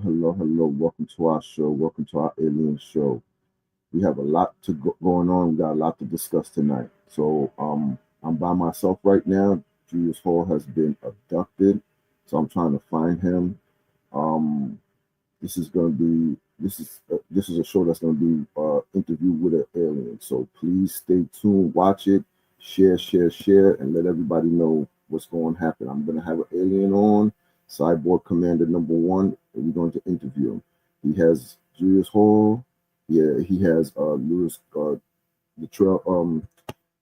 hello. Welcome to our show. Welcome to our alien show. We have a lot going on. We got a lot to discuss tonight. I'm by myself right now. Julius Hall has been abducted, so I'm trying to find him. Um, this is going to be this is a show that's going to be interview with an alien. So please stay tuned, watch it, share, and let everybody know what's going to happen. I'm going to have an alien on, Cyborg Commander number one, and we're going to interview him. He has Julius Hall. Yeah, he has Lewis Latrell,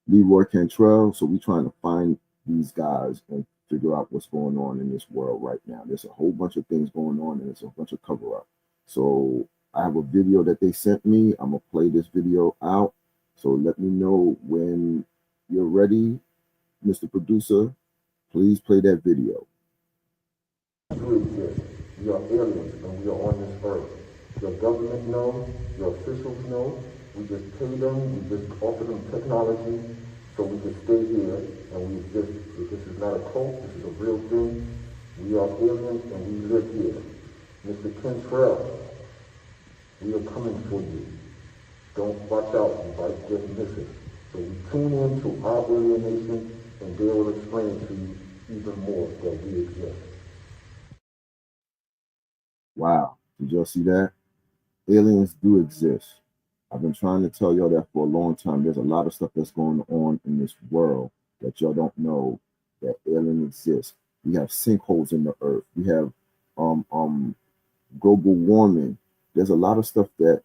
Leroy Cantrell. So we're trying to find these guys and figure out what's going on in this world right now. There's a whole bunch of things going on, and there's a bunch of cover up. So I have a video that they sent me. I'm gonna play this video out. So let me know when you're ready, Mr. Producer. Please play that video. You exist. We are aliens and we are on this earth. Your government knows, your officials know. We just pay them, we just offer them technology so we can stay here and we exist. This is not a cult, this is a real thing. We are aliens and we live here. Mr. Cantrell, we are coming for you. Don't watch out, you might get missing. So we tune in to our alienation and they will explain to you even more that we exist. Wow, did y'all see that? Aliens do exist. I've been trying to tell y'all that for a long time. There's a lot of stuff that's going on in this world that y'all don't know that alien exists. We have sinkholes in the earth. We have global warming. There's a lot of stuff that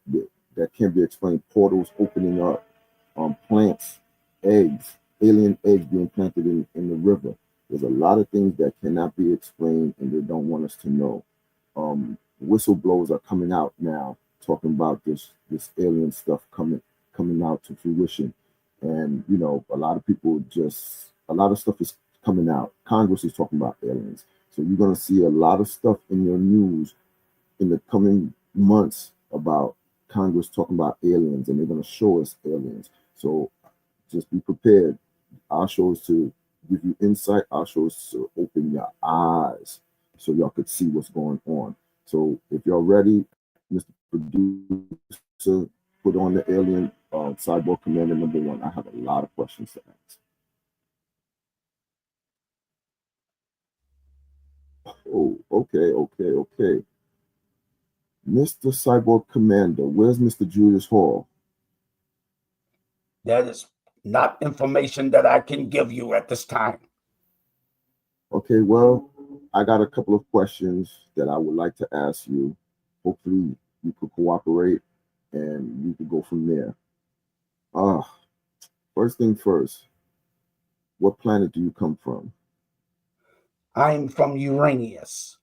can't be explained. Portals opening up, plants, eggs, alien eggs being planted in the river. There's a lot of things that cannot be explained and they don't want us to know. Whistleblowers are coming out now talking about this alien stuff coming out to fruition, and a lot of people a lot of stuff is coming out. Congress is talking about aliens, so you're going to see a lot of stuff in your news in the coming months about Congress talking about aliens, and they're going to show us aliens. So just be prepared. Our show is to give you insight. Our show is to open your eyes so y'all could see what's going on. So if y'all ready, Mr. Producer, put on the alien Cyborg Commander number one. I have a lot of questions to ask. Oh, okay. Mr. Cyborg Commander, where's Mr. Julius Hall? That is not information that I can give you at this time. Okay, well, I got a couple of questions that I would like to ask you. Hopefully, you could cooperate and you could go from there. First thing first, what planet do you come from? I'm from Uranus.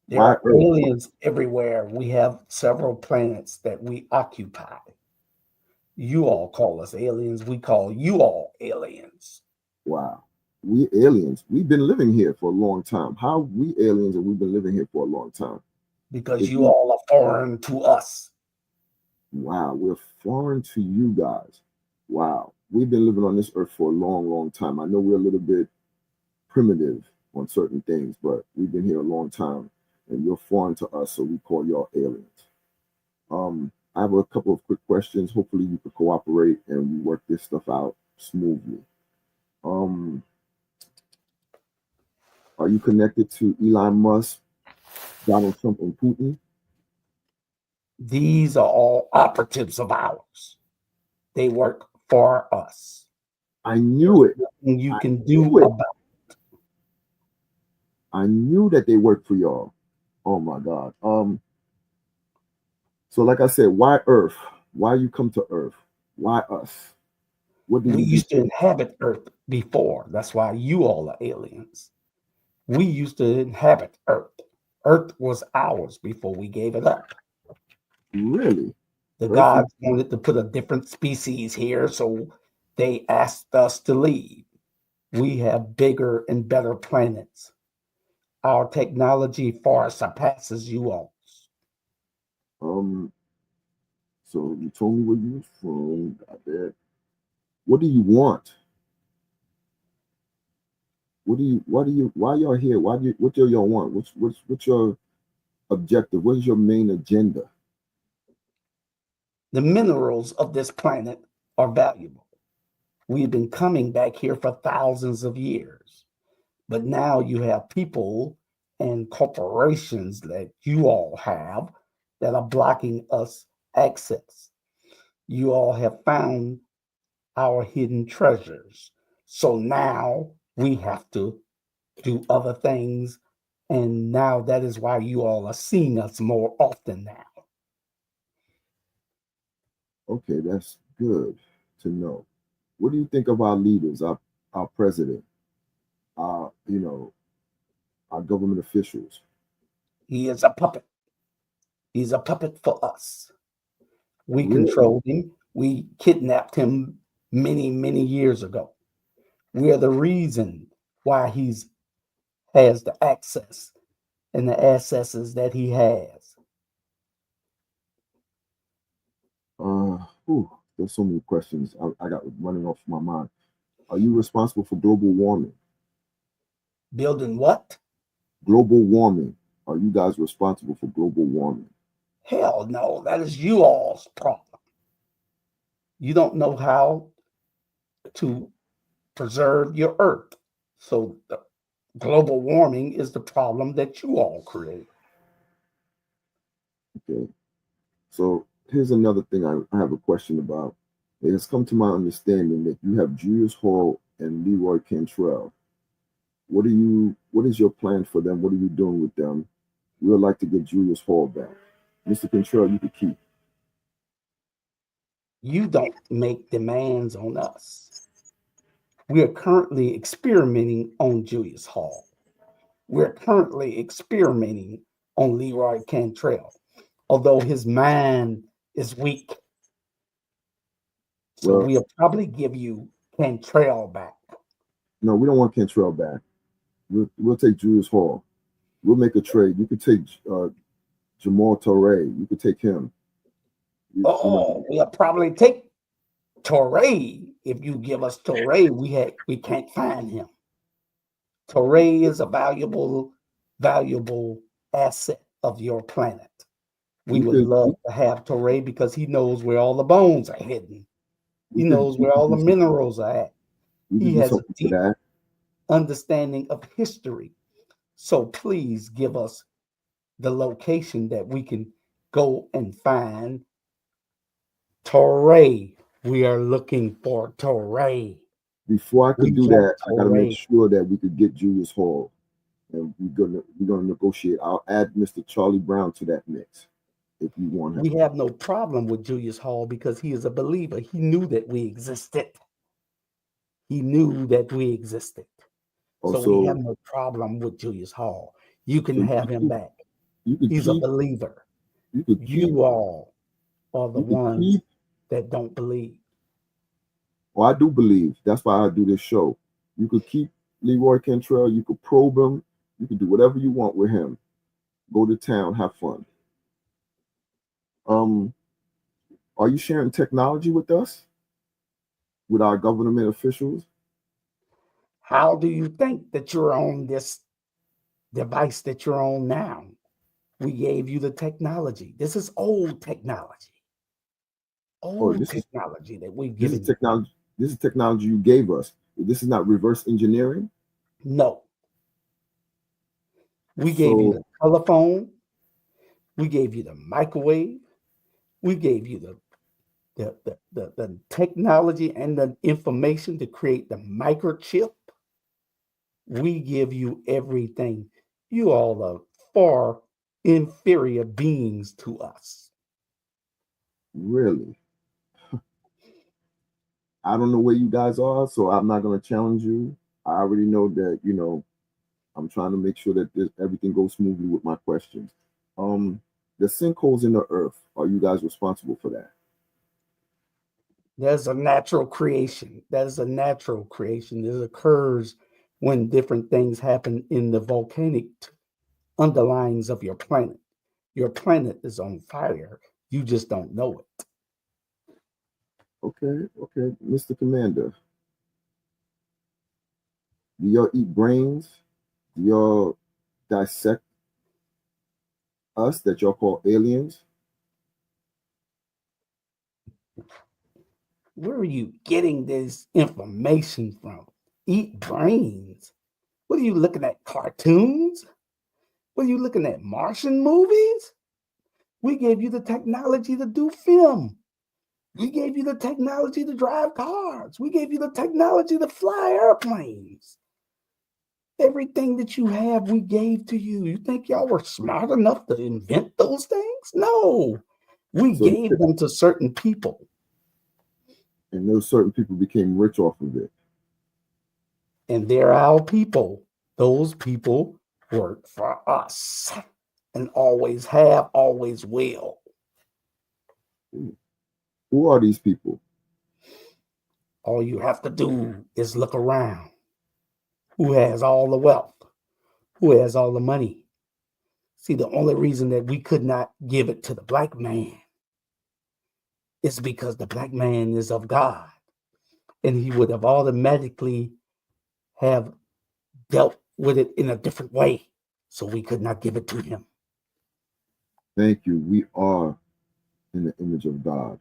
There Why are aliens everywhere. We have several planets that we occupy. You all call us aliens. We call you all aliens. Wow. We aliens. We've been living here for a long time. How we aliens and we've been living here for a long time? Because you all are foreign to us. Wow, we're foreign to you guys. Wow. We've been living on this earth for a long time. I know we're a little bit primitive on certain things, but we've been here a long time and you're foreign to us, so we call y'all aliens. I have a couple of quick questions. Hopefully you can cooperate and we work this stuff out smoothly. Are you connected to Elon Musk, Donald Trump, and Putin? These are all operatives of ours. They work for us. I knew it. Nothing you can do about it. I knew that they work for y'all. Oh my God. So like I said, why Earth? Why you come to Earth? Why us? What do we used to inhabit Earth before? That's why you all are aliens. We used to inhabit Earth. Earth was ours before we gave it up. Really? The gods wanted to put a different species here, so they asked us to leave. We have bigger and better planets. Our technology far surpasses you all. So you told me where you from. Got that. What do you want? Why y'all here? What do y'all want? What's your objective? What is your main agenda? The minerals of this planet are valuable. We've been coming back here for thousands of years. But now you have people and corporations that you all have that are blocking us access. You all have found our hidden treasures. So now we have to do other things. And now that is why you all are seeing us more often now. Okay, that's good to know. What do you think of our leaders, our president, our our government officials? He is a puppet. He's a puppet for us. We Really? controlled him. We kidnapped him many, many years ago. We are the reason why he's has the access and the accesses that he has. Whew, there's so many questions I got running off my mind. Are you responsible for global warming? Building what? Global warming. Are you guys responsible for global warming? Hell no, that is you all's problem. You don't know how to preserve your earth. So the global warming is the problem that you all create. Okay. So here's another thing I have a question about. It has come to my understanding that you have Julius Hall and Leroy Cantrell. What is your plan for them? What are you doing with them? We would like to get Julius Hall back. Mr. Cantrell, you could keep. You don't make demands on us. We are currently experimenting on Julius Hall. We're currently experimenting on Leroy Cantrell, although his mind is weak. So Well, we'll probably give you Cantrell back. no, we don't want Cantrell back. We'll take Julius Hall. We'll make a trade. You could take Jamal Torre. You could take him. You know, Oh, we'll probably take Torre. If you give us Torre, we can't find him. Torre is a valuable asset of your planet. We we would could love to have Torre because he knows where all the bones are hidden. He knows we where could all do the some, minerals are at. we could He do has a something for deep that. understanding of history. So please give us the location that we can go and find Torre. We are looking for Torre. Before I We could do want that, I got to make Torre. sure that we could get Julius Hall, and we're gonna negotiate. I'll add Mr. Charlie Brown to that mix if you want We him. have no problem with Julius Hall because he is a believer. He knew that we existed. He knew that we existed. So we have Also, no problem with Julius Hall. You can so have him back. you could He's a keep believer. you could keep You all are the you could ones keep. that don't believe. Well, I do believe that's why I do this show. You could keep Leroy Cantrell. You could probe him. You could do whatever you want with him. Go to town, have fun. Um, are you sharing technology with us, with our government officials? How do you think that you're on this device that you're on now? We gave you the technology. This is old technology. Oh, Old technology that we've this is given you. technology. This is technology you gave us. This is not reverse engineering. No, we gave you So the telephone. We gave you the microwave. We gave you the technology and the information to create the microchip. We give you everything. You all are far inferior beings to us. really, I don't know where you guys are, so I'm not going to challenge you. I already know that I'm trying to make sure that everything goes smoothly with my questions. Um, the sinkholes in the earth. Are you guys responsible for that? There's a natural creation. That is a natural creation. This occurs when different things happen in the volcanic underlyings of your planet. Your planet is on fire. You just don't know it. Okay, Mr. Commander. Do y'all eat brains? Do y'all dissect us that y'all call aliens? Where are you getting this information from? Eat brains. What are you looking at? Cartoons? What are you looking at? Martian movies? We gave you the technology to do film. We gave you the technology to drive cars. We gave you the technology to fly airplanes. Everything that you have, we gave to you. You think y'all were smart enough to invent those things? No. We So, gave them to certain people. and those certain people became rich off of it. And they're our people. Those people work for us and always have, always will. Who are these people? All you have to do is look around. Who has all the wealth? Who has all the money? See, the only reason that we could not give it to the black man is because the black man is of God, and he would have automatically have dealt with it in a different way, so we could not give it to him. Thank you. We are in the image of God.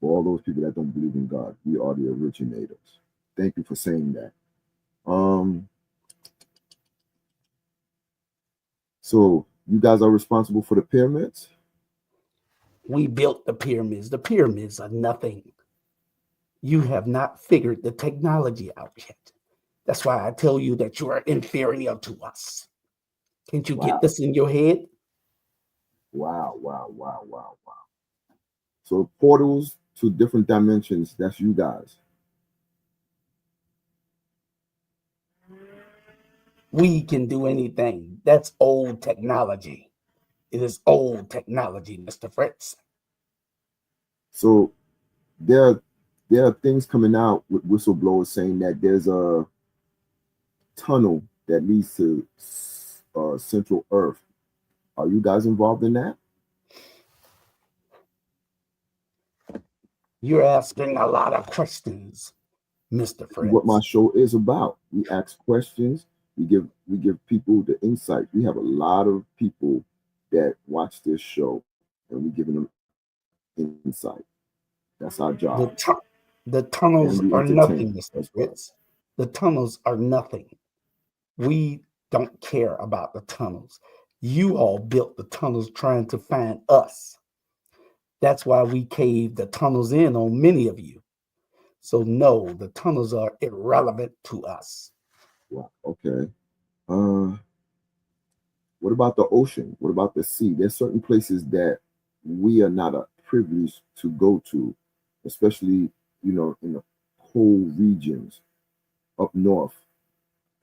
For all those people that don't believe in God, we are the originators. Thank you for saying that. So you guys are responsible for the pyramids? We built the pyramids. The pyramids are nothing. You have not figured the technology out yet. That's why I tell you that you are inferior to us. Can't you get this in your head? Wow. So portals to different dimensions, that's you guys. We can do anything. That's old technology. It is old technology, Mr. Fritz. So there are things coming out with whistleblowers saying that there's a tunnel that leads to Central Earth. Are you guys involved in that? You're asking a lot of questions, Mr. What my Fritz. show is about. We ask questions. We give people the insight. We have a lot of people that watch this show, and we're giving them insight. That's our job. The tunnels And we are entertain nothing, Mr. as well. Fritz. The tunnels are nothing. We don't care about the tunnels. You all built the tunnels trying to find us. That's why we caved the tunnels in on many of you. So no, the tunnels are irrelevant to us. Wow. Okay. What about the ocean? What about the sea? There's certain places that we are not a privilege to go to, especially in the cold regions up north.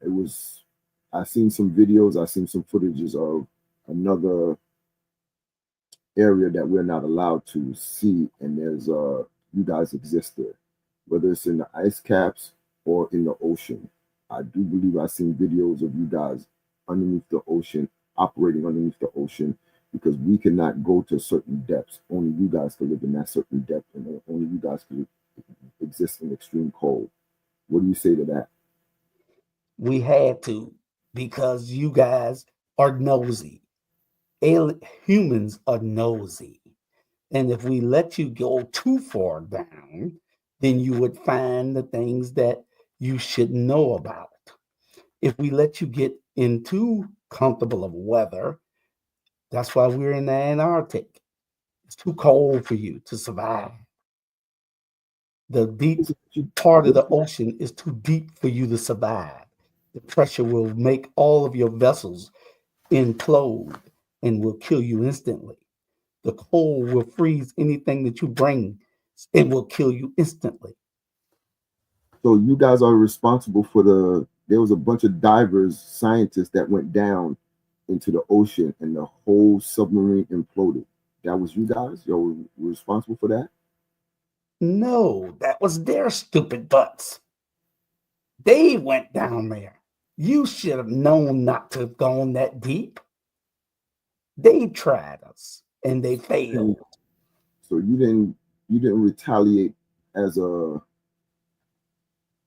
It was I've seen some videos, I've seen some footages of another area that we're not allowed to see, and there's you guys exist there, whether it's in the ice caps or in the ocean. I do believe I've seen videos of you guys underneath the ocean, operating underneath the ocean, because we cannot go to certain depths. Only you guys can live in that certain depth, and only you guys can exist in extreme cold. What do you say to that? We had to because you guys are nosy. Humans are nosy. And if we let you go too far down, then you would find the things that you should know about. If we let you get into comfortable of weather, that's why we're in the Antarctic. It's too cold for you to survive. The deep part of the ocean is too deep for you to survive. The pressure will make all of your vessels implode and will kill you instantly. The cold will freeze anything that you bring and will kill you instantly. So you guys are responsible for there was a bunch of divers, scientists that went down into the ocean and the whole submarine imploded. That was you guys? Y'all were responsible for that? No, that was their stupid butts. They went down there. You should have known not to have gone that deep. They tried us and they failed. So you didn't retaliate as a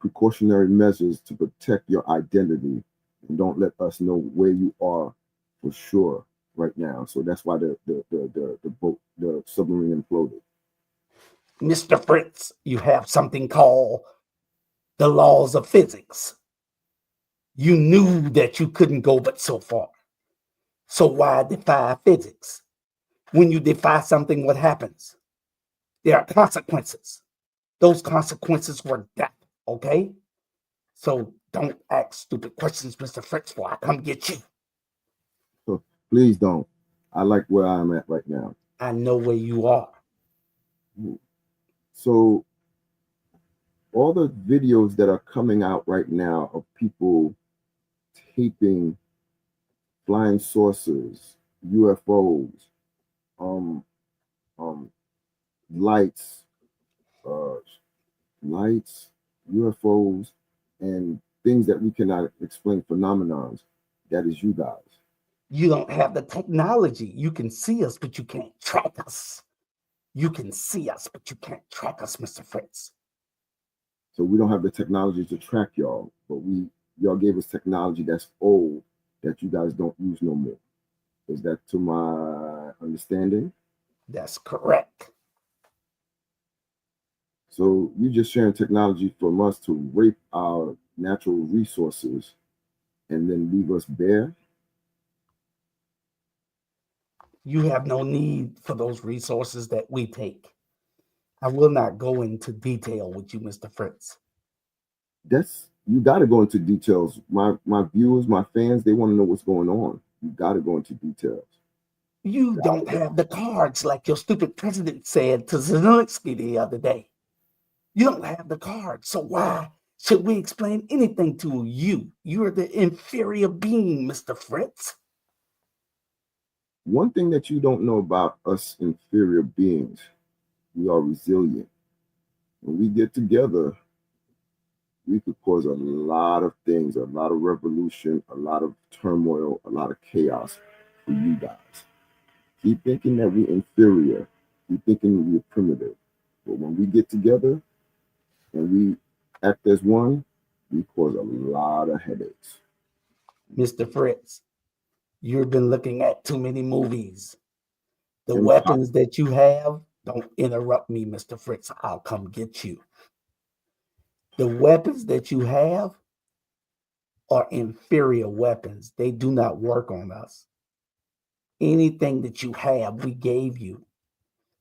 precautionary measures to protect your identity and don't let us know where you are for sure right now. So that's why the boat, the submarine imploded. Mr. Fritz, you have something called the laws of physics. You knew that you couldn't go but so far. So why defy physics? When you defy something, what happens? There are consequences. Those consequences were death, okay? So don't ask stupid questions, Mr. Fritz, before I come get you. So please don't. I like where I'm at right now. I know where you are. So all the videos that are coming out right now of people taping flying saucers, UFOs, um, lights, uh, UFOs, and things that we cannot explain, phenomenons. That is you guys. You don't have the technology. You can see us, but you can't track us. You can see us, but you can't track us, Mr. Fritz. So we don't have the technology to track y'all, but y'all gave us technology that's old that you guys don't use no more. Is that to my understanding? That's correct. So you just sharing technology from us to rape our natural resources and then leave us bare? You have no need for those resources that we take. I will not go into detail with you, Mr. Fritz. You got to go into details. My viewers, my fans, they want to know what's going on. You got to go into details. You don't have the cards like your stupid president said to Zelensky the other day. You don't have the cards, so why should we explain anything to you? You're the inferior being, Mr. Fritz. One thing that you don't know about us inferior beings, we are resilient. When we get together, we could cause a lot of things, a lot of revolution, a lot of turmoil, a lot of chaos for you guys. Keep thinking that we're inferior. Keep thinking we're primitive. But when we get together and we act as one, we cause a lot of headaches. Mr. Fritz, you've been looking at too many movies. The And weapons that you have, don't interrupt me, Mr. Fritz. I'll come get you. The weapons that you have are inferior weapons. They do not work on us. Anything that you have, we gave you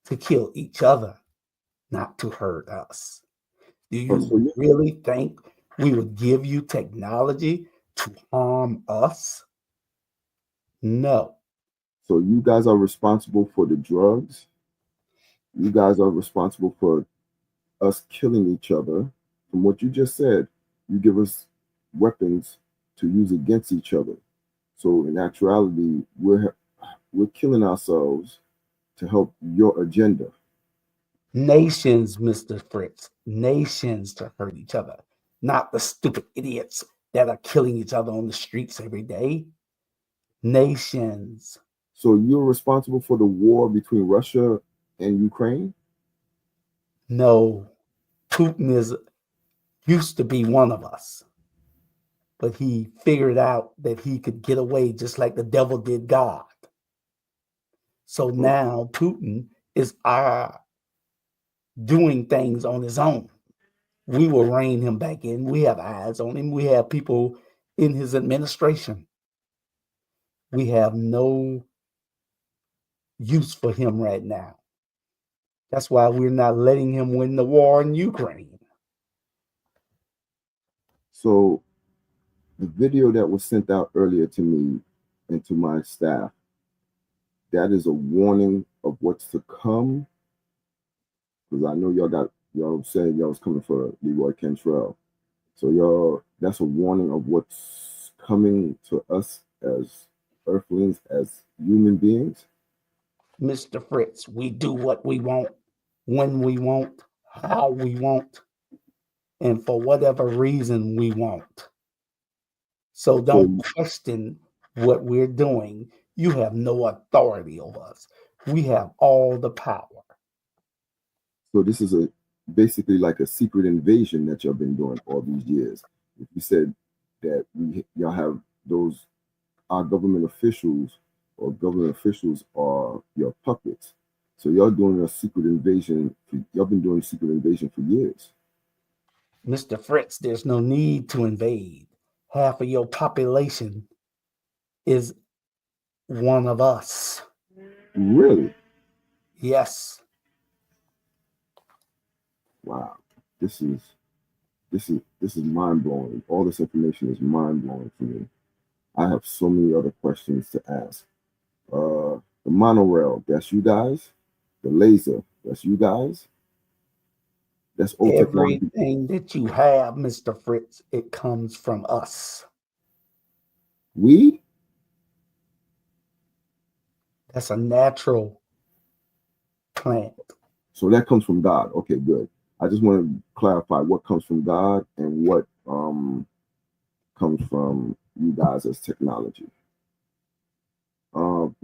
to kill each other, not to hurt us. Do you really think we would give you technology to harm us? No. So you guys are responsible for the drugs. You guys are responsible for us killing each other. From what you just said, you give us weapons to use against each other. So in actuality, we're killing ourselves to help your agenda. Nations, Mr. Fritz, nations to hurt each other, not the stupid idiots that are killing each other on the streets every day. Nations. So you're responsible for the war between Russia and Ukraine? No, Putin used to be one of us, but he figured out that he could get away just like the devil did God. So now Putin is doing things on his own. We will rein him back in. We have eyes on him. We have people in his administration. We have no use for him right now. That's why we're not letting him win the war in Ukraine. So the video that was sent out earlier to me and to my staff, that is a warning of what's to come. Because I know y'all saying y'all was coming for Leroy Cantrell. So that's a warning of what's coming to us as earthlings, as human beings. Mr. Fritz, we do what we want, when we want, how we want, and for whatever reason we want. So don't question what we're doing. You have no authority over us. We have all the power. So this is basically like a secret invasion that y'all been doing all these years. If you said that y'all have our government officials or government officials are your puppets. So y'all doing a secret invasion. Y'all been doing secret invasion for years. Mr. Fritz, there's no need to invade. Half of your population is one of us. Really? Yes. Wow. This is mind blowing. All this information is mind blowing for me. I have so many other questions to ask. The monorail, that's you guys. The laser, that's you guys. That's old technology. Everything that you have, Mr. Fritz, it comes from us. We? That's a natural plant. So that comes from God. Okay, good. I just want to clarify what comes from God and what comes from you guys as technology. Um,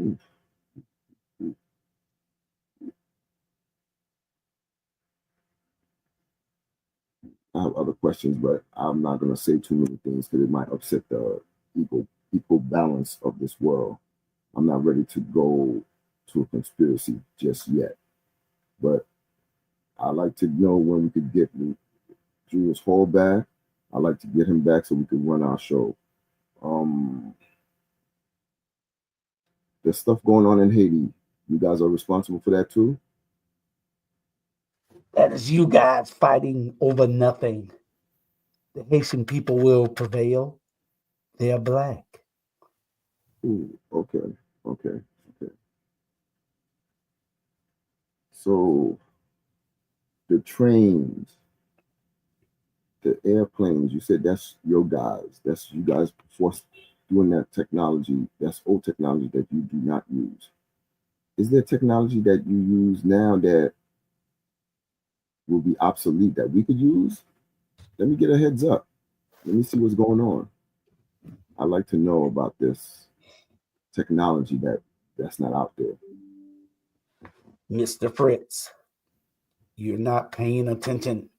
I have other questions, but I'm not going to say too many things because it might upset the equal balance of this world. I'm not ready to go to a conspiracy just yet, but I like to know when we could get Julius Hall back. I like to get him back so we can run our show. There's stuff going on in Haiti. You guys are responsible for that too? That is you guys fighting over nothing. The Haitian people will prevail. They are black. Ooh, okay. So the trains, the airplanes, you said that's your guys. That's you guys forced doing that technology. That's old technology that you do not use. Is there technology that you use now that will be obsolete that we could use? Let me get a heads up. Let me see what's going on. I'd like to know about this technology that's not out there. Mr. Fritz, you're not paying attention.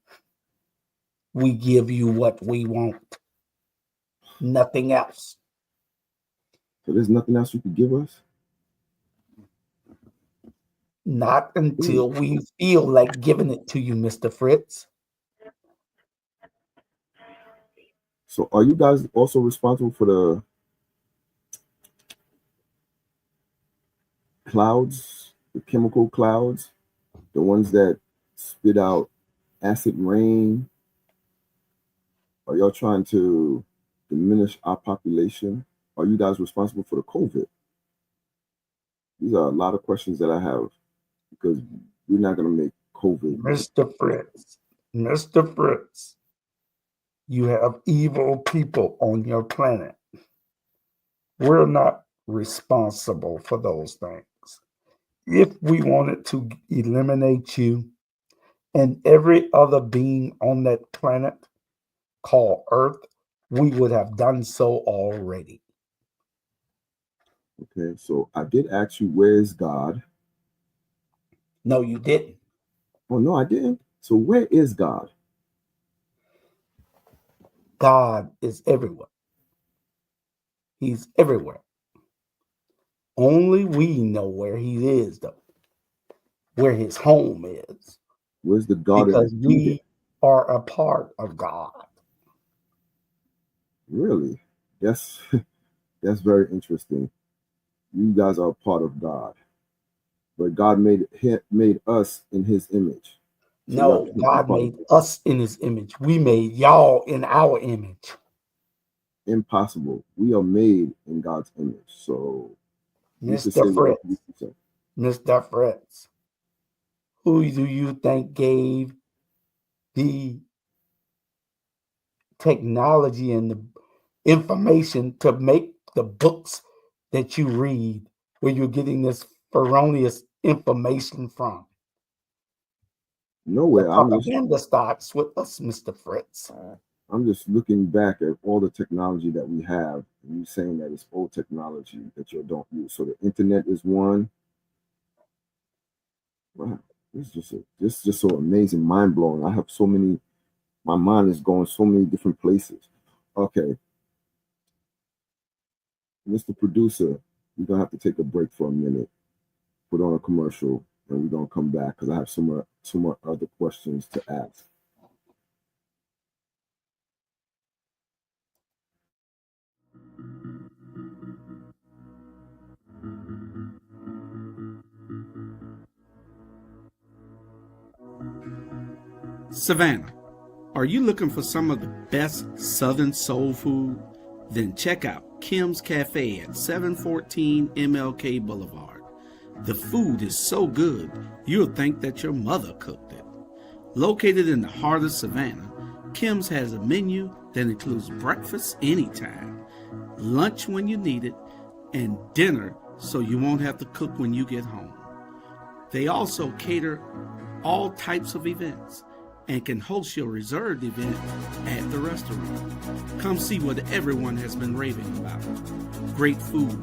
We give you what we want. Nothing else. So there's nothing else you could give us? Not until we feel like giving it to you, Mr. Fritz. So are you guys also responsible for the clouds, the chemical clouds, the ones that spit out acid rain? Are y'all trying to diminish our population? Are you guys responsible for the COVID? These are a lot of questions that I have because we're not going to make COVID. Mr. Fritz, you have evil people on your planet. We're not responsible for those things. If we wanted to eliminate you and every other being on that planet called Earth, we would have done so already. Okay, so I did ask you, where's God? No, you didn't. Oh, no, I didn't. So where is God? God is everywhere. He's everywhere. Only we know where he is, though, where his home is, Where's the God because in Eden? we are a part of God. Really? That's that's very interesting. You guys are a part of God, but God made us in His image. So y'all No, can't be God part of made us in his image. We made y'all in our image. impossible. We are made in God's image. So you could say Mr. whatever you Fritz, say. Mr. Fritz, who do you think gave the technology and the information to make the books that you read where you're getting this erroneous information from? The Nowhere. propaganda starts with us, Mr. Fritz. I'm just looking back at all the technology that we have, and you saying that it's old technology that you don't use. So the internet is one. Wow, this is just so amazing, mind blowing. I have so many. My mind is going so many different places. Okay, Mr. Producer, we're gonna have to take a break for a minute, put on a commercial, and we're gonna come back because I have some more other questions to ask. Savannah, are you looking for some of the best Southern soul food? Then check out Kim's Cafe at 714 MLK Boulevard. The food is so good, you'll think that your mother cooked it. Located in the heart of Savannah, Kim's has a menu that includes breakfast anytime, lunch when you need it, and dinner so you won't have to cook when you get home. They also cater all types of events and can host your reserved event at the restaurant. Come see what everyone has been raving about. Great food,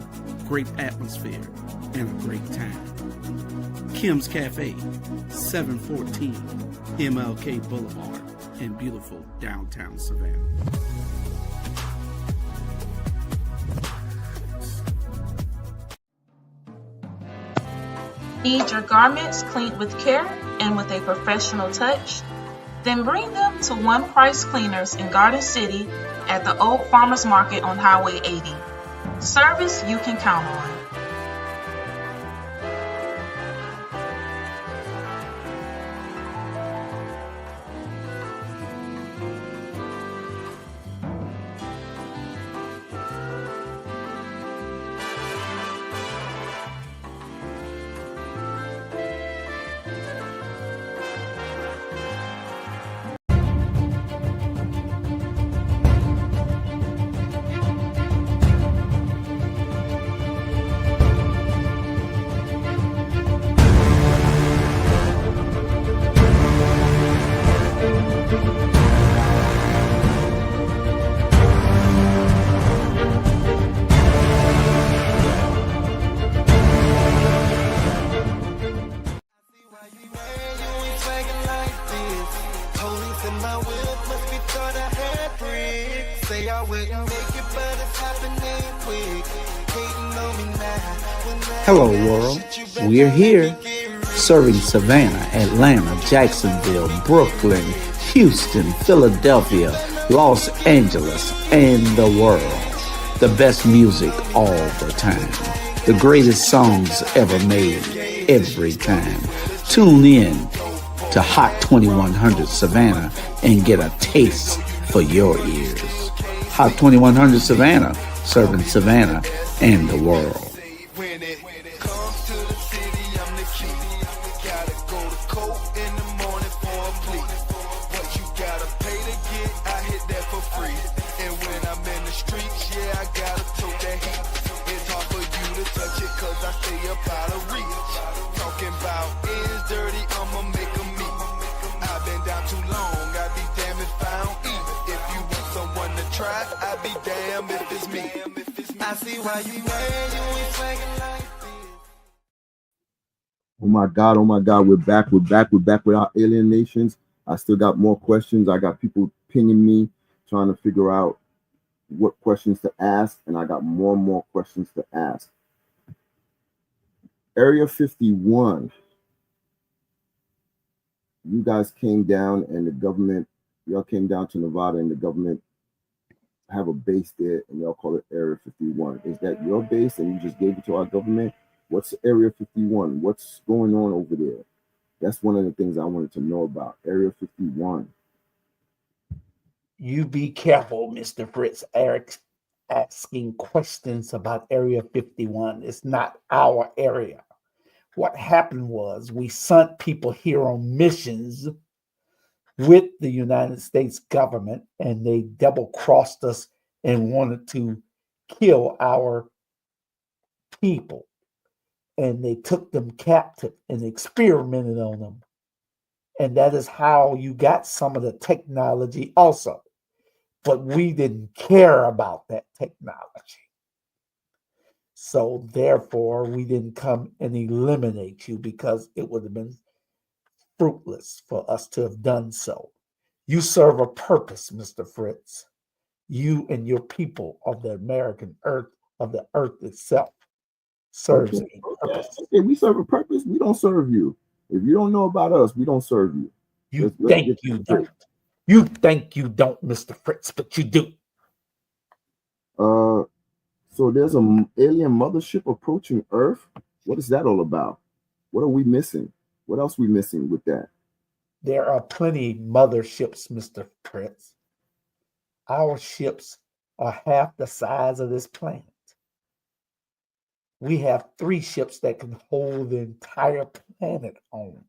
great atmosphere, and a great time. Kim's Cafe, 714 MLK Boulevard in beautiful downtown Savannah. Need your garments cleaned with care and with a professional touch? Then bring them to One Price Cleaners in Garden City at the Old Farmers Market on Highway 80. Service you can count on. Hello, world. We're here, serving Savannah, Atlanta, Jacksonville, Brooklyn, Houston, Philadelphia, Los Angeles, and the world. The best music all the time. The greatest songs ever made, every time. Tune in to Hot 2100 Savannah and get a taste for your ears. Hot 2100 Savannah, serving Savannah and the world. Oh my God, we're back with our alien nations. I still got more questions. I got people pinging me, trying to figure out what questions to ask, and I got more and more questions to ask. Area 51. You guys came down and the government, y'all came down to Nevada and the government have a base there and y'all call it Area 51. Is that your base and you just gave it to our government? What's Area 51? What's going on over there? That's one of the things I wanted to know about. Area 51. You be careful, Mr. Fritz. Eric asking questions about Area 51. It's not our area. What happened was we sent people here on missions with the United States government, and they double-crossed us and wanted to kill our people. And they took them captive and experimented on them. And that is how you got some of the technology also. But we didn't care about that technology. So therefore, we didn't come and eliminate you because it would have been fruitless for us to have done so. You serve a purpose, Mr. Fritz. You and your people of the American earth, of the earth itself. Serves Okay, a okay, purpose. okay. We serve a purpose. We don't serve you. If you don't know about us, we don't serve you. You Let's think get you that straight. don't. You think you don't, Mr. Fritz, but you do. Uh, so there's alien mothership approaching Earth. What is that all about? What are we missing? What else we missing with that? There are plenty motherships, Mr. Fritz. Our ships are half the size of this planet. We have 3 ships that can hold the entire planet on.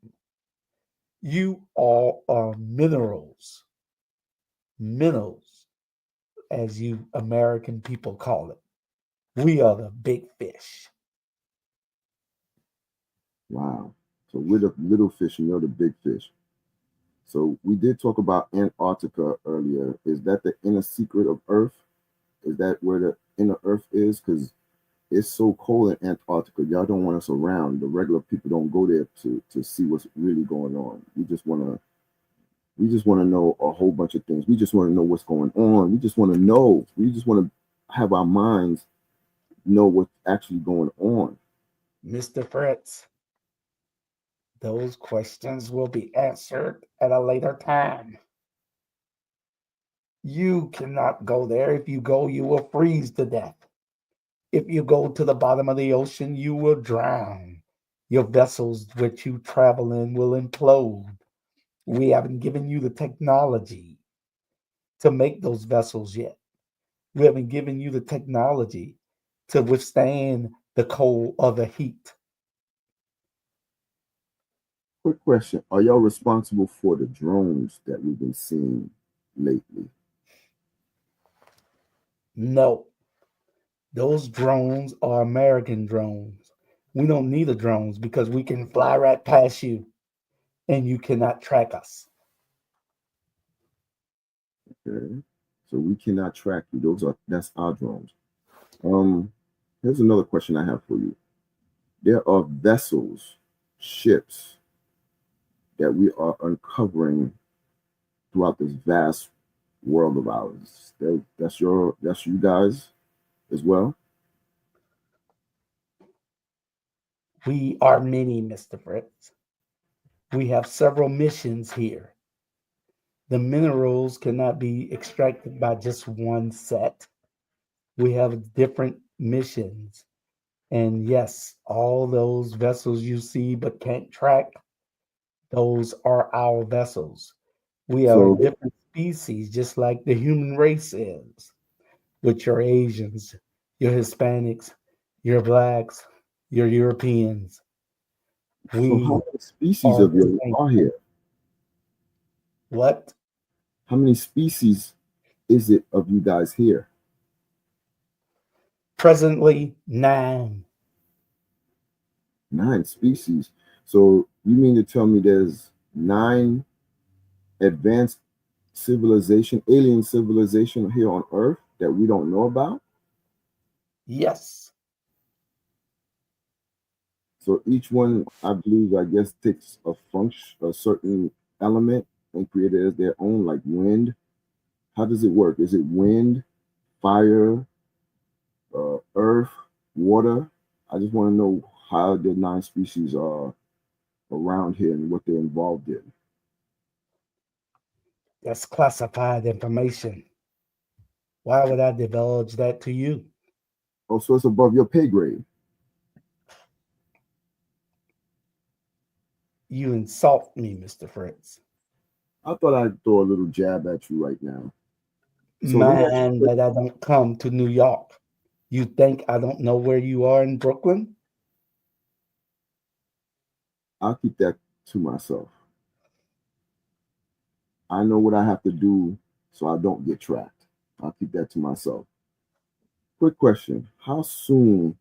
You all are minerals. Minerals, as you American people call it. We are the big fish. Wow. So we're the little fish and you're the big fish. So we did talk about Antarctica earlier. Is that the inner secret of Earth? Is that where the inner Earth is? Because it's so cold in Antarctica. Y'all don't want us around. The regular people don't go there to see what's really going on. We just want to know a whole bunch of things. We just want to know what's going on. We just want to know. We just want to have our minds know what's actually going on. Mr. Fritz, those questions will be answered at a later time. You cannot go there. If you go, you will freeze to death. If you go to the bottom of the ocean, you will drown. Your vessels which you travel in will implode. We haven't given you the technology to make those vessels yet. We haven't given you the technology to withstand the cold or the heat. Quick question: are y'all responsible for the drones that we've been seeing lately? No, those drones are American drones. We don't need the drones because we can fly right past you and you cannot track us. Okay, so we cannot track you. That's our drones. Um, Here's another question I have for you. There are vessels, ships that we are uncovering throughout this vast world of ours. That's you guys as well. We are many, Mr. Fritz. We have several missions here. The minerals cannot be extracted by just one set. We have different missions. And yes, all those vessels you see but can't track, those are our vessels. We are a So, different species, just like the human race is, with your Asians, your Hispanics, your Blacks, your Europeans. so how We many species are of the you same. are here? What? How many species is it of you guys here? Presently, 9. 9 species. So you mean to tell me there's 9 advanced civilization, alien civilization here on Earth that we don't know about? Yes, So each one, I believe, I guess, takes a function, a certain element, and create it as their own, like wind. How does it work? Is it wind, fire, earth, water? I just want to know how the 9 species are around here and what they're involved in. that's classified information. Why would I divulge that to you? Oh, so it's above your pay grade. You insult me, Mr. Fritz. I thought I'd throw a little jab at you right now. So let me ask you a Mind quick. that I don't come to New York. You think I don't know where you are in Brooklyn? I'll keep that to myself. I know what I have to do so I don't get tracked. I'll keep that to myself. Quick question: how soon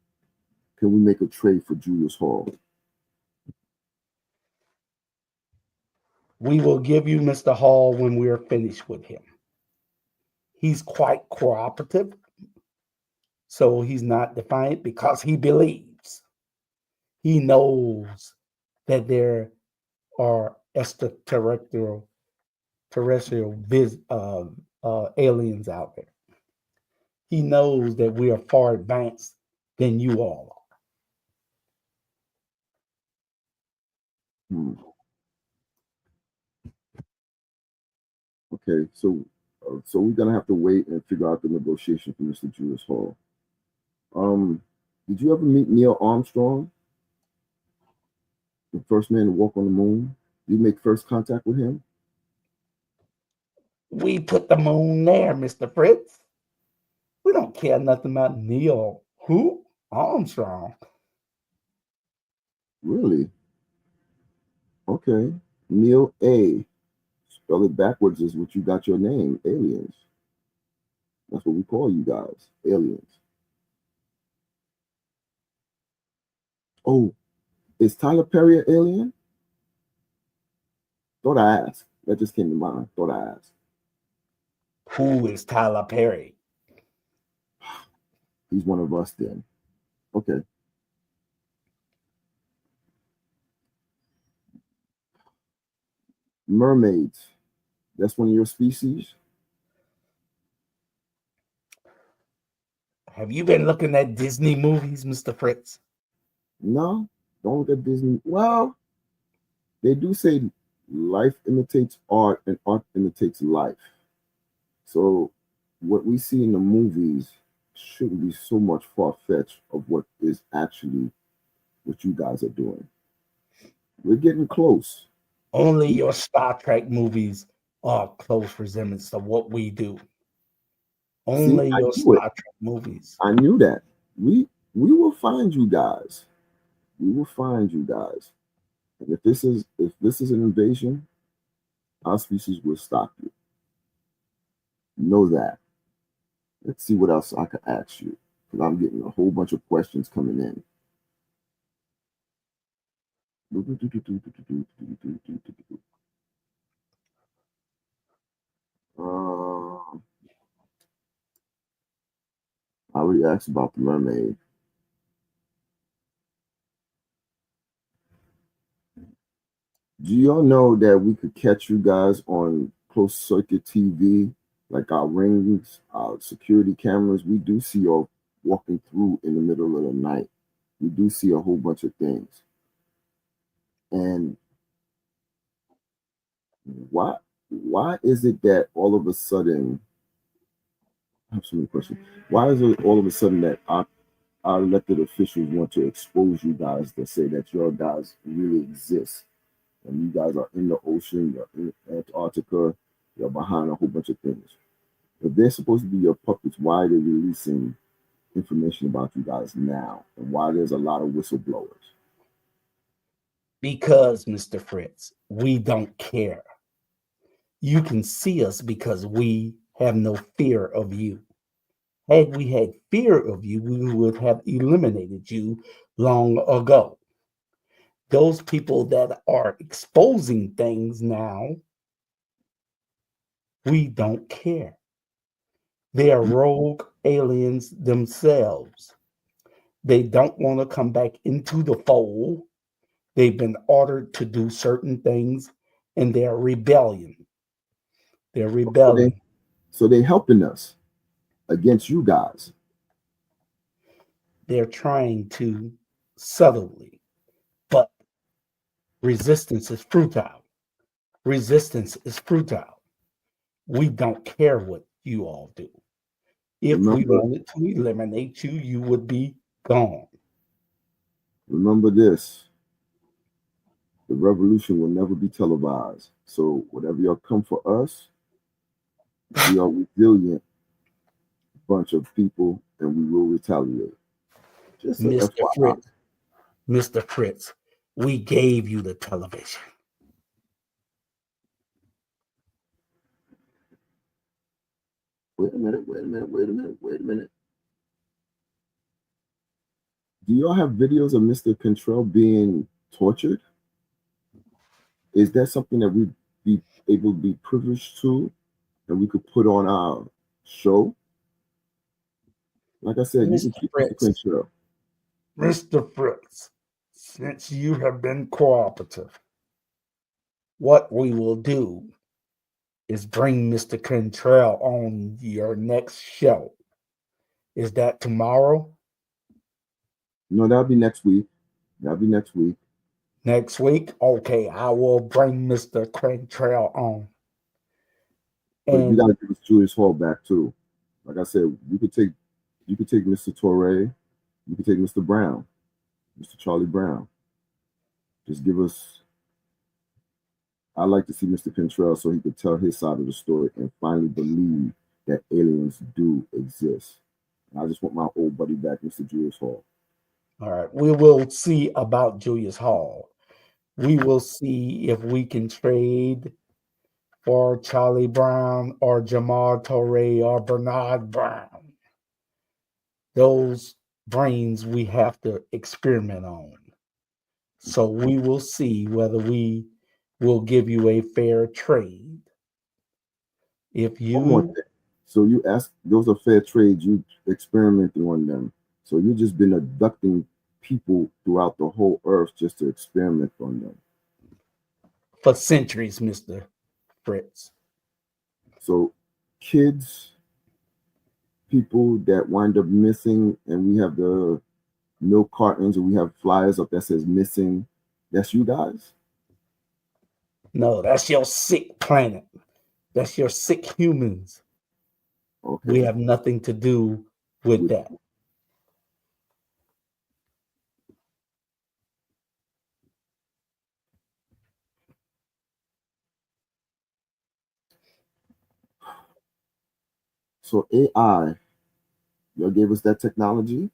can we make a trade for Julius Hall? We will give you Mr. Hall when we are finished with him. He's quite cooperative, so he's not defiant because he believes. He knows that there are extraterrestrial aliens out there. He knows that we are far advanced than you all are. Okay, so we're gonna have to wait and figure out the negotiation for Mr. Julius Hall. Um, did you ever meet Neil Armstrong, the first man to walk on the moon? Did you make first contact with him? We put the moon there, Mr. Fritz. We don't care nothing about Neil who? Armstrong. Really? Okay. Neil A. Spell it backwards is what you got your name, aliens. That's what we call you guys, aliens. Oh, is Tyler Perry an alien? Thought I asked. That just came to mind. Thought I asked. Who is Tyler Perry? He's one of us then. Okay. Mermaids. That's one of your species? Have you been looking at Disney movies, Mr. Fritz? No, don't look at Disney. Well, they do say life imitates art and art imitates life. So what we see in the movies shouldn't be so much far-fetched of what is actually what you guys are doing. We're getting close. Only your Star Trek movies are close resemblance of what we do. See, Only I your knew it. Star Trek movies. I knew that. We will find you guys. We will find you guys. And if this is an invasion, our species will stop you. Know that. Let's see what else I could ask you. Because I'm getting a whole bunch of questions coming in. I already asked about the mermaid. Do y'all know that we could catch you guys on closed circuit TV, like our rings, our security cameras? We do see y'all walking through in the middle of the night. We do see a whole bunch of things. And why is it that all of a sudden I have so many questions. Why is it all of a sudden that our elected officials want to expose you guys to say that your guys really exist? And you guys are in the ocean, you're in Antarctica, you're behind a whole bunch of things. If they're supposed to be your puppets, why are they releasing information about you guys now? And why there's a lot of whistleblowers? Because, Mr. Fritz, we don't care. You can see us because we have no fear of you. Had we had fear of you, we would have eliminated you long ago. Those people that are exposing things now, we don't care. They are rogue aliens themselves. They don't want to come back into the fold. They've been ordered to do certain things, and they're rebellion. They're rebelling. So they're helping us against you guys. They're trying to subtly, but resistance is futile. Resistance is futile. We don't care what you all do. If we wanted to eliminate you, you would be gone. Remember this. The revolution will never be televised. So whatever y'all come for us, we are resilient bunch of people and we will retaliate. Just a Mr. FYI. Fritz, Mr. Fritz, we gave you the television. Wait a minute. Do y'all have videos of Mr. Cantrell being tortured? Is that something that we'd be able to be privileged to and we could put on our show? Like I said, you can keep Mr. Cantrell. Mr. Fritz, since you have been cooperative, what we will do is bring Mr. Cantrell on your next show. Is that tomorrow? No, that'll be next week. Next week, okay, I will bring Mr. Cantrell on. But you And gotta give us Julius Hall back too. Like I said, you could take Mr. Torre, you could take Mr. Brown, Mr. Charlie Brown. Just give us. I'd like to see Mr. Cantrell so he could tell his side of the story and finally believe that aliens do exist. And I just want my old buddy back, Mr. Julius Hall. all right, we will see about Julius Hall. We will see if we can trade for Charlie Brown or Jamal Torre or Bernard Brown. Those brains we have to experiment on. So we will see whether we will give you a fair trade. If One more you, thing. So you ask, those are fair trades. You experimenting on them. So you've just been abducting people throughout the whole earth just to experiment on them. for centuries, Mr. Fritz. So kids, people that wind up missing, and we have the milk cartons and we have flyers up that says missing. That's you guys? No, that's your sick planet. That's your sick humans. Okay. We have nothing to do with that. So AI, y'all gave us that technology?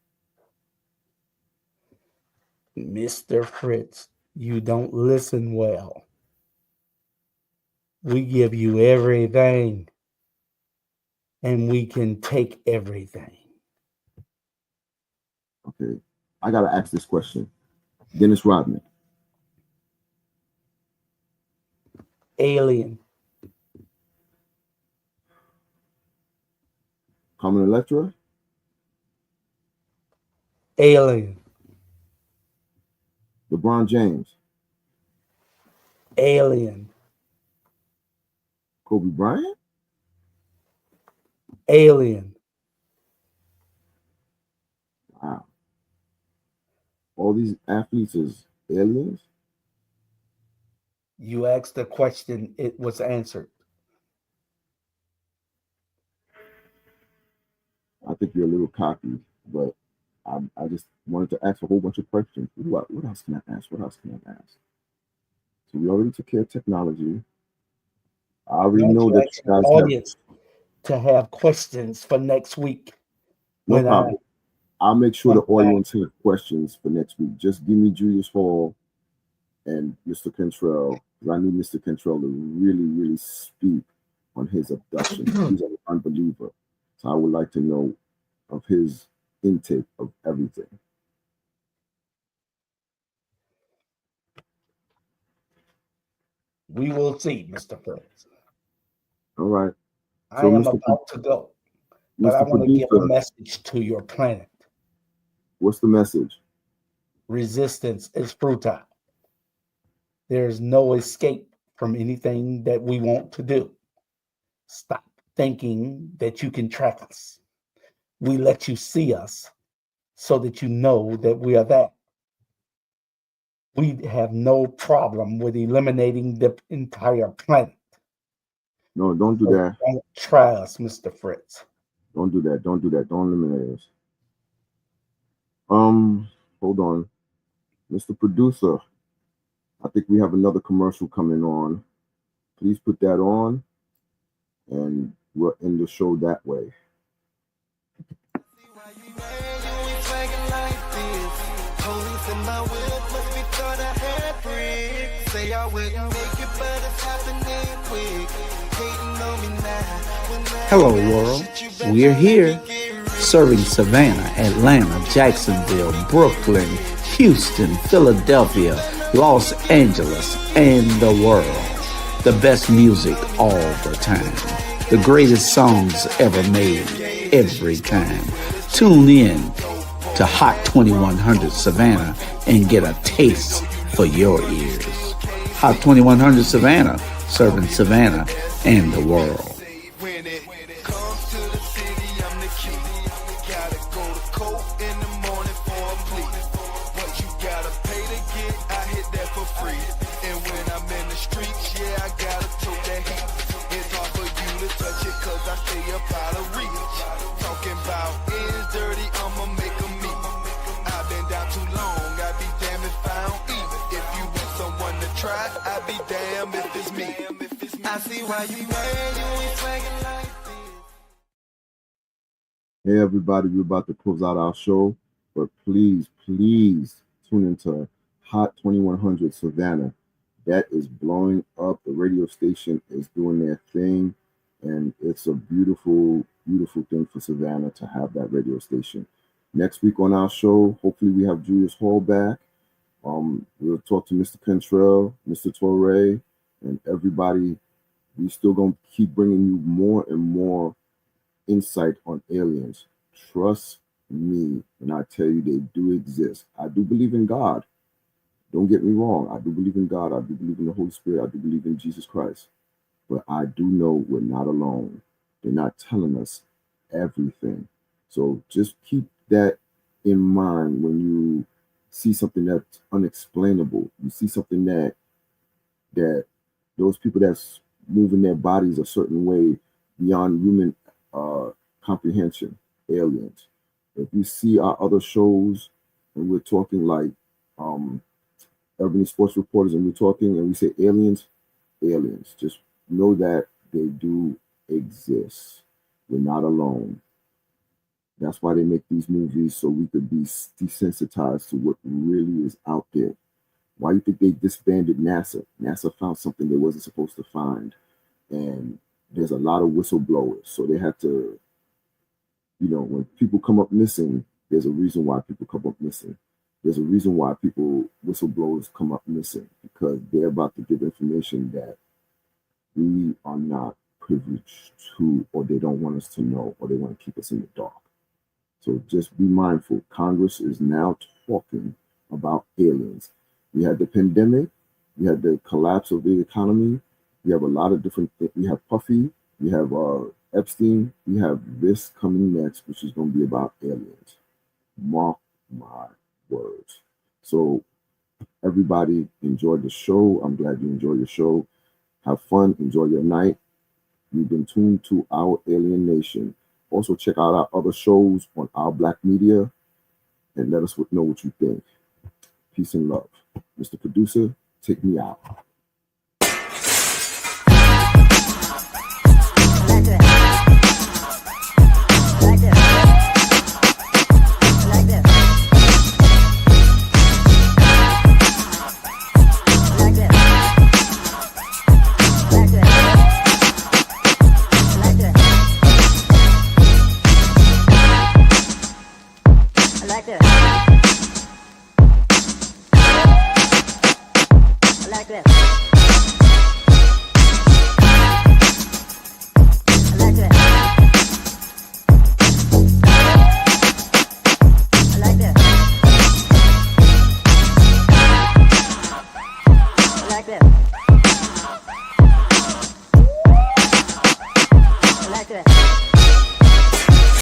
Mr. Fritz, you don't listen well. We give you everything, and we can take everything. Okay. I got to ask this question. Dennis Rodman. Alien. Carmen Electra. Alien. LeBron James. Alien. Kobe Bryant. Alien. Wow. All these athletes is aliens? You asked the question, it was answered. I think you're a little cocky, but I just wanted to ask a whole bunch of questions. What else can I ask? What else can I ask? So we already took care of technology. I already know that you guys audience to have questions for next week. No problem. I'll make sure the audience has questions for next week. Just give me Julius Hall and Mr. Cantrell. I need Mr. Cantrell to really, really speak on his abduction. He's an unbeliever. So I would like to know of his intake of everything. We will see, Mr. Fritz. All right. I am about to go, but I want to give a message to your planet. What's the message? Resistance is futile. There's no escape from anything that we want to do. Stop thinking that you can track us. We let you see us so that you know that we are there. We have no problem with eliminating the entire planet. No, don't do that. Don't try us, Mr. Fritz. Don't do that. Don't do that. Don't eliminate us. Hold on. Mr. Producer, I think we have another commercial coming on. Please put that on, and we'll end the show that way. Hello, world. We're here, serving Savannah, Atlanta, Jacksonville, Brooklyn, Houston, Philadelphia, Los Angeles, and the world. The best music all the time. The greatest songs ever made, every time. Tune in to Hot 2100 Savannah and get a taste for your ears. Hot 2100 Savannah, serving Savannah and the world. try, I be damned if it's me. I see why you mad, you ain't swagging like this. Hey everybody, we're about to close out our show, but please tune into Hot 2100 Savannah. That is blowing up. The radio station is doing their thing, and it's a beautiful thing for Savannah to have that radio station. Next week on our show, hopefully we have Julius Hall back. We'll talk to Mr. Cantrell, Mr. Torre, and everybody. We're still going to keep bringing you more and more insight on aliens. Trust me when I tell you they do exist. I do believe in God. Don't get me wrong. I do believe in God. I do believe in the Holy Spirit. I do believe in Jesus Christ. But I do know we're not alone. They're not telling us everything. So just keep that in mind when you see something that's unexplainable. You see something that those people that's moving their bodies a certain way beyond human comprehension, aliens. If you see our other shows and we're talking like Urban Sports Reporters and we're talking and we say aliens, just know that they do exist. We're not alone. That's why they make these movies, so we could be desensitized to what really is out there. Why do you think they disbanded NASA? NASA found something they wasn't supposed to find. And there's a lot of whistleblowers. So they had to, when people come up missing, there's a reason why people come up missing. There's a reason why whistleblowers come up missing, because they're about to give information that we are not privileged to, or they don't want us to know, or they want to keep us in the dark. So just be mindful. Congress is now talking about aliens. We had the pandemic. We had the collapse of the economy. We have a lot of different things. We have Puffy. We have Epstein. We have this coming next, which is going to be about aliens. Mark my words. So everybody enjoyed the show. I'm glad you enjoyed the show. Have fun. Enjoy your night. You've been tuned to Our Alien Nation. Also, check out our other shows on Our Black Media and let us know what you think. Peace and love. Mr. Producer, take me out.